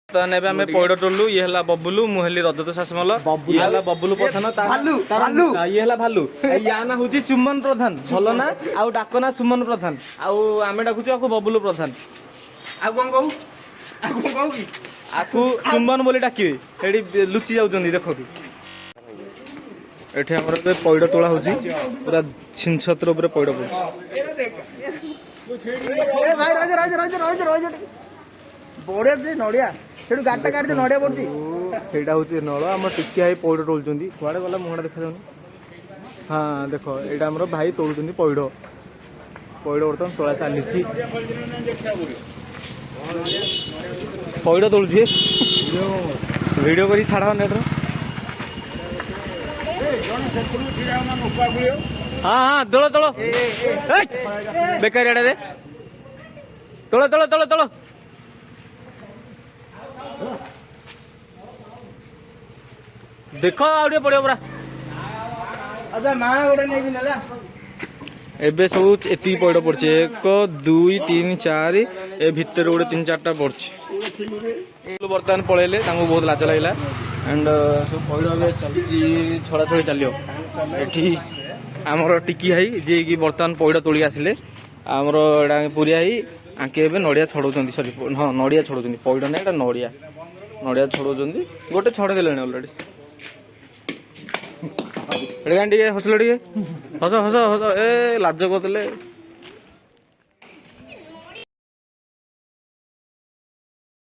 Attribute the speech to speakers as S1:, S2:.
S1: तो नेबे हमें पौड़ टोलू ये हला बबुलू मुहेली रजत शासमल ये हला बबुलू प्रधान ये हला भालू या ना होची चुम्बन प्रधान भलो ना आउ डाक ना सुमन प्रधान आउ आमे डाकुचु आकु बबुलू प्रधान
S2: आ कोन कहू आ कोन कहू की
S1: आकु चुम्बन बोली डाकिबे एडी लुचि जाउचंदी देखो कि एठी हमर पे पौड़ तोळा होची पूरा छिनछत्र ऊपर पौड़ पड़छ
S2: ए भाई राज बोड़े दे नडिया सेडु गाटा काट दे नडिया पड़ती
S1: सेटा होची नळ हम टिकिया ही पौड़ तोळचंदी कुआडे गला मुहडा देखा जाउनी हां देखो एटा हमर भाई तोळचंदी पौड़ वर्तन तोळा चालीची पौड़ तोळुची वीडियो करी छाड़ा नेट रो हाँ हाँ तोलो तोलो बेकार रे तोलो तोलो तोलो तोलो देख आउटे पड़ियो पूरा
S2: अच्छा मां गोटे नै दिनला
S1: एबे सब एति पौड़ पड़ছে 1 2 3 4 ए भितर गोटे 3 4टा पड़ছে बर्तमान पळेले तांको बहुत लाज लागला एंड सब पौड़ बे चलची छड़ा छड़ी चलियो एठी हमर टिकी हाई जे कि बर्तमान पौड़ तोली आसिले हमर एडा पुरिया हाई आके एबे नडिया छडौचंदी सॉरी हां नडिया छडौचंदी पौड़ नै एटा नडिया छडौचंदी गोटे छडे देलेनी ऑलरेडी एडा गांडी हसलो टिके हस हस हस ए लाज करतले